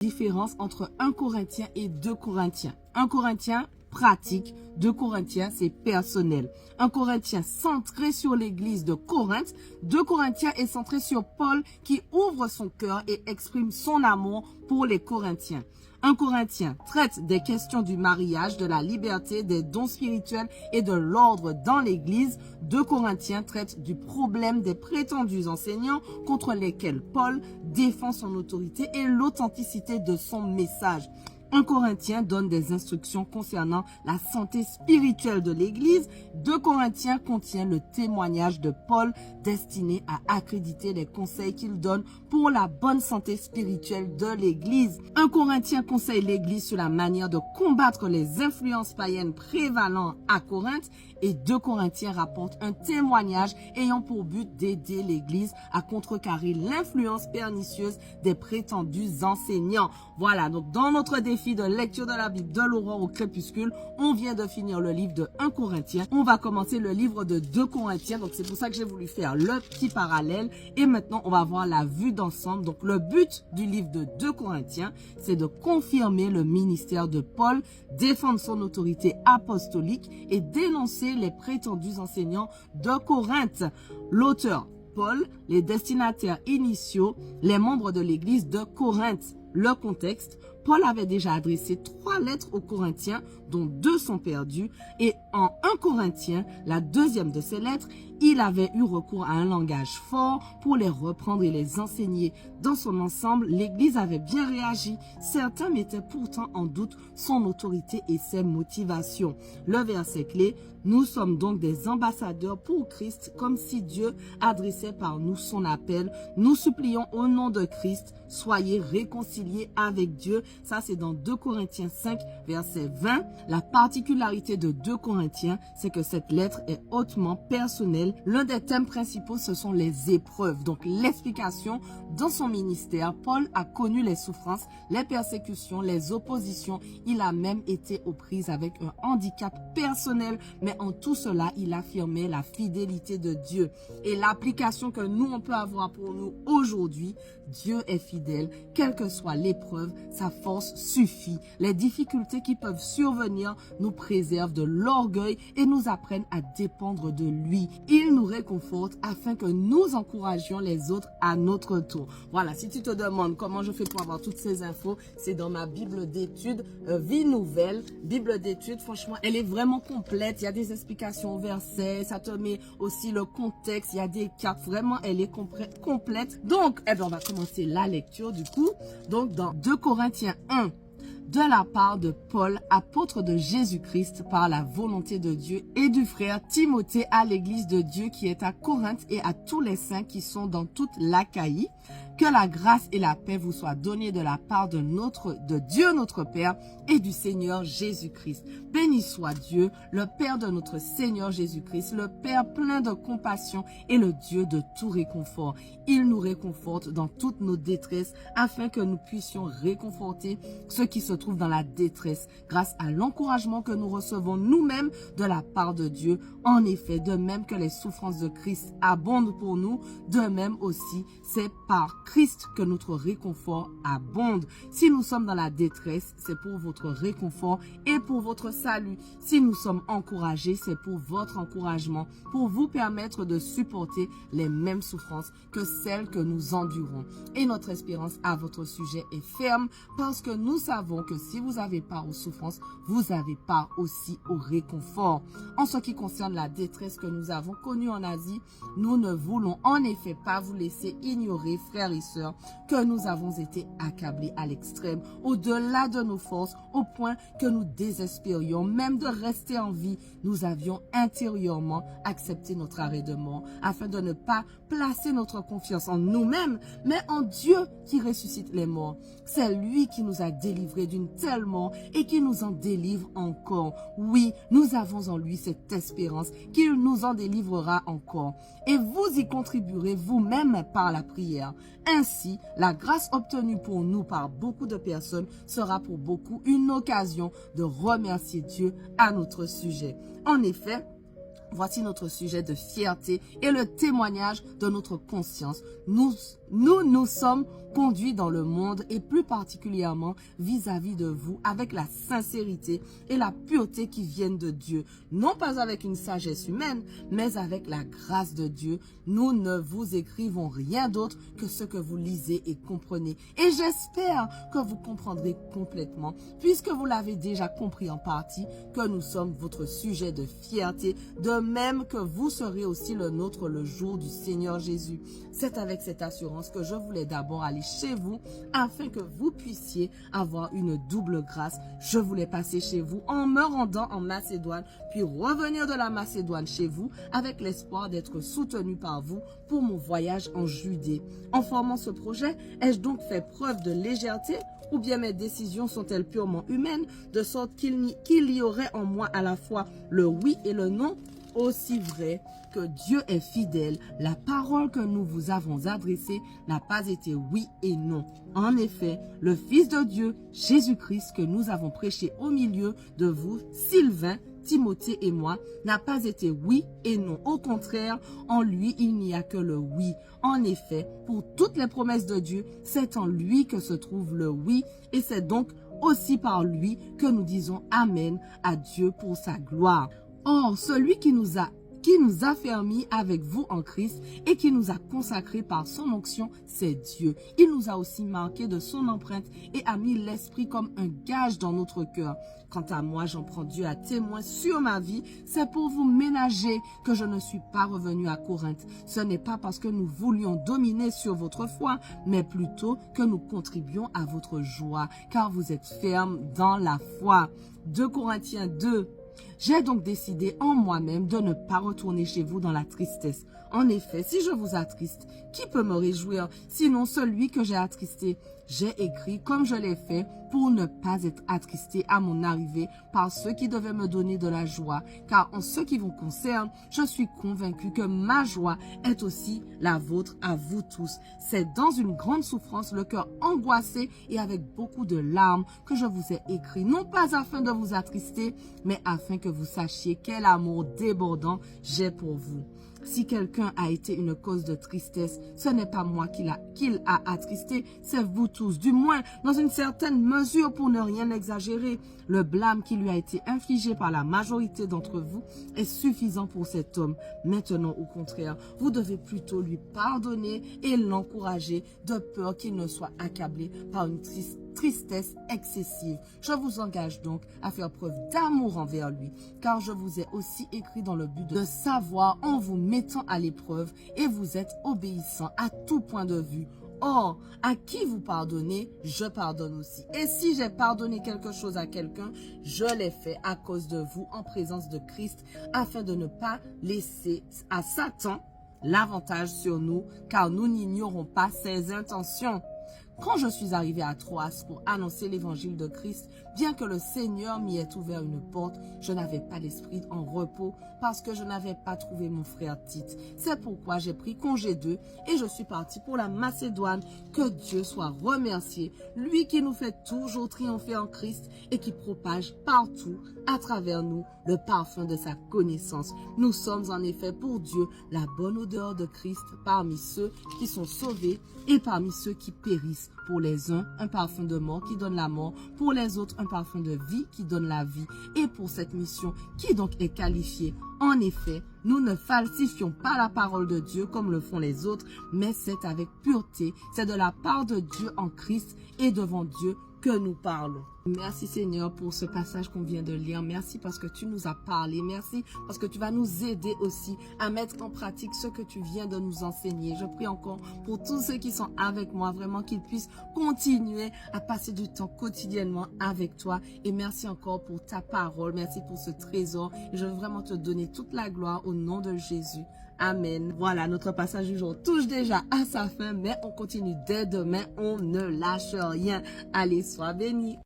Différence entre 1 Corinthien et 2 Corinthiens. 1 Corinthien pratique, 2 Corinthiens c'est personnel. 1 Corinthien centré sur l'église de Corinthe, 2 Corinthiens est centré sur Paul qui ouvre son cœur et exprime son amour pour les Corinthiens. 1 Corinthien traite des questions du mariage, de la liberté, des dons spirituels et de l'ordre dans l'Église. 2 Corinthiens traite du problème des prétendus enseignants contre lesquels Paul défend son autorité et l'authenticité de son message. 1 Corinthien donne des instructions concernant la santé spirituelle de l'Église. 2 Corinthiens contient le témoignage de Paul destiné à accréditer les conseils qu'il donne pour la bonne santé spirituelle de l'Église. 1 Corinthien conseille l'Église sur la manière de combattre les influences païennes prévalant à Corinthe et 2 Corinthiens rapporte un témoignage ayant pour but d'aider l'Église à contrecarrer l'influence pernicieuse des prétendus enseignants. Voilà, donc dans notre défi de lecture de la Bible de l'aurore au crépuscule, on vient de finir le livre de 1 Corinthien. On va commencer le livre de 2 Corinthiens, donc c'est pour ça que j'ai voulu faire le petit parallèle. Et maintenant, on va voir la vue d'ensemble. Donc le but du livre de 2 Corinthiens, c'est de confirmer le ministère de Paul, défendre son autorité apostolique et dénoncer les prétendus enseignants de Corinthe. L'auteur, Paul, les destinataires initiaux, les membres de l'église de Corinthe. Le contexte, Paul avait déjà adressé 3 lettres aux Corinthiens, dont 2 sont perdues. Et en 1 Corinthien, la deuxième de ces lettres, il avait eu recours à un langage fort pour les reprendre et les enseigner. Dans son ensemble, l'Église avait bien réagi. Certains mettaient pourtant en doute son autorité et ses motivations. Le verset clé, nous sommes donc des ambassadeurs pour Christ, comme si Dieu adressait par nous son appel. Nous supplions au nom de Christ, soyez réconciliés avec Dieu. Ça, c'est dans 2 Corinthiens 5, verset 20. La particularité de 2 Corinthiens, c'est que cette lettre est hautement personnelle. L'un des thèmes principaux, ce sont les épreuves. Donc, l'explication. Dans son ministère, Paul a connu les souffrances, les persécutions, les oppositions. Il a même été aux prises avec un handicap personnel. Mais en tout cela, il affirmait la fidélité de Dieu. Et l'application que nous, on peut avoir pour nous aujourd'hui, Dieu est fidèle. Quelle que soit l'épreuve, sa force suffit. Les difficultés qui peuvent survenir nous préservent de l'orgueil et nous apprennent à dépendre de lui. Il nous réconforte afin que nous encouragions les autres à notre tour. Voilà, si tu te demandes comment je fais pour avoir toutes ces infos, c'est dans ma Bible d'études, Vie Nouvelle. Bible d'études, franchement, elle est vraiment complète. Il y a des explications au verset, ça te met aussi le contexte, il y a des cartes. Vraiment, elle est complète. Donc, on va commencer la lecture du coup. Donc, dans 2 Corinthiens 1, de la part de Paul, apôtre de Jésus-Christ, par la volonté de Dieu, et du frère Timothée à l'église de Dieu qui est à Corinthe et à tous les saints qui sont dans toute l'Achaïe. Que la grâce et la paix vous soient données de la part de Dieu notre Père et du Seigneur Jésus-Christ. Béni soit Dieu, le Père de notre Seigneur Jésus-Christ, le Père plein de compassion et le Dieu de tout réconfort. Il nous réconforte dans toutes nos détresses afin que nous puissions réconforter ceux qui se trouvent dans la détresse grâce à l'encouragement que nous recevons nous-mêmes de la part de Dieu. En effet, de même que les souffrances de Christ abondent pour nous, de même aussi c'est par Christ que notre réconfort abonde. Si nous sommes dans la détresse, c'est pour votre réconfort et pour votre salut. Si nous sommes encouragés, c'est pour votre encouragement, pour vous permettre de supporter les mêmes souffrances que celles que nous endurons. Et notre espérance à votre sujet est ferme parce que nous savons que si vous avez part aux souffrances, vous avez part aussi au réconfort. En ce qui concerne la détresse que nous avons connue en Asie, nous ne voulons en effet pas vous laisser ignorer, frères et sœurs, que nous avons été accablés à l'extrême, au-delà de nos forces, au point que nous désespérions même de rester en vie. Nous avions intérieurement accepté notre arrêt de mort afin de ne pas placer notre confiance en nous-mêmes, mais en Dieu qui ressuscite les morts. C'est lui qui nous a délivrés d'une telle mort et qui nous en délivre encore. Oui, nous avons en lui cette espérance qu'il nous en délivrera encore. Et vous y contribuerez vous-même par la prière. Ainsi, la grâce obtenue pour nous par beaucoup de personnes sera pour beaucoup une occasion de remercier Dieu à notre sujet. En effet, voici notre sujet de fierté et le témoignage de notre conscience. Nous nous sommes conduits dans le monde et plus particulièrement vis-à-vis de vous avec la sincérité et la pureté qui viennent de Dieu. Non pas avec une sagesse humaine, mais avec la grâce de Dieu. Nous ne vous écrivons rien d'autre que ce que vous lisez et comprenez. Et j'espère que vous comprendrez complètement, puisque vous l'avez déjà compris en partie, que nous sommes votre sujet de fierté, de même que vous serez aussi le nôtre le jour du Seigneur Jésus. C'est avec cette assurance que je voulais d'abord aller chez vous afin que vous puissiez avoir une double grâce. Je voulais passer chez vous en me rendant en Macédoine, puis revenir de la Macédoine chez vous avec l'espoir d'être soutenu par vous pour mon voyage en Judée. En formant ce projet, ai-je donc fait preuve de légèreté ou bien mes décisions sont-elles purement humaines, de sorte qu'il y aurait en moi à la fois le oui et le non? Aussi vrai que Dieu est fidèle, la parole que nous vous avons adressée n'a pas été oui et non. En effet, le Fils de Dieu, Jésus-Christ, que nous avons prêché au milieu de vous, Sylvain, Timothée et moi, n'a pas été oui et non. Au contraire, en lui, il n'y a que le oui. En effet, pour toutes les promesses de Dieu, c'est en lui que se trouve le oui, et c'est donc aussi par lui que nous disons Amen à Dieu pour sa gloire. Or, celui qui nous a fermis avec vous en Christ et qui nous a consacrés par son onction, c'est Dieu. Il nous a aussi marqué de son empreinte et a mis l'Esprit comme un gage dans notre cœur. Quant à moi, j'en prends Dieu à témoin sur ma vie. C'est pour vous ménager que je ne suis pas revenu à Corinthe. Ce n'est pas parce que nous voulions dominer sur votre foi, mais plutôt que nous contribuions à votre joie, car vous êtes fermes dans la foi. 2 Corinthiens 2. J'ai donc décidé en moi-même de ne pas retourner chez vous dans la tristesse. En effet, si je vous attriste, qui peut me réjouir, sinon celui que j'ai attristé? J'ai écrit comme je l'ai fait pour ne pas être attristé à mon arrivée par ceux qui devaient me donner de la joie. Car en ce qui vous concerne, je suis convaincu que ma joie est aussi la vôtre à vous tous. C'est dans une grande souffrance, le cœur angoissé et avec beaucoup de larmes que je vous ai écrit, non pas afin de vous attrister, mais afin que vous sachiez quel amour débordant j'ai pour vous. Si quelqu'un a été une cause de tristesse, ce n'est pas moi qu'il a attristé, c'est vous tous. Du moins, dans une certaine mesure, pour ne rien exagérer, le blâme qui lui a été infligé par la majorité d'entre vous est suffisant pour cet homme. Maintenant, au contraire, vous devez plutôt lui pardonner et l'encourager de peur qu'il ne soit accablé par une tristesse excessive. Je vous engage donc à faire preuve d'amour envers lui, car je vous ai aussi écrit dans le but de savoir en vous mettant à l'épreuve et vous êtes obéissant à tout point de vue. Or, à qui vous pardonnez, je pardonne aussi. Et si j'ai pardonné quelque chose à quelqu'un, je l'ai fait à cause de vous en présence de Christ, afin de ne pas laisser à Satan l'avantage sur nous, car nous n'ignorons pas ses intentions. Quand je suis arrivé à Troas pour annoncer l'évangile de Christ, bien que le Seigneur m'y ait ouvert une porte, je n'avais pas l'esprit en repos parce que je n'avais pas trouvé mon frère Tite. C'est pourquoi j'ai pris congé d'eux et je suis parti pour la Macédoine. Que Dieu soit remercié, lui qui nous fait toujours triompher en Christ et qui propage partout à travers nous le parfum de sa connaissance. Nous sommes en effet pour Dieu la bonne odeur de Christ parmi ceux qui sont sauvés et parmi ceux qui périssent. Pour les uns, un parfum de mort qui donne la mort. Pour les autres, un parfum de vie qui donne la vie. Et pour cette mission, qui donc est qualifiée? En effet, nous ne falsifions pas la parole de Dieu comme le font les autres, mais c'est avec pureté. C'est de la part de Dieu en Christ et devant Dieu que nous parlons. Merci Seigneur pour ce passage qu'on vient de lire. Merci parce que tu nous as parlé. Merci parce que tu vas nous aider aussi à mettre en pratique ce que tu viens de nous enseigner. Je prie encore pour tous ceux qui sont avec moi, vraiment qu'ils puissent continuer à passer du temps quotidiennement avec toi. Et merci encore pour ta parole. Merci pour ce trésor. Et je veux vraiment te donner toute la gloire au nom de Jésus. Amen. Voilà, notre passage du jour touche déjà à sa fin, mais on continue dès demain. On ne lâche rien. Allez, sois bénis.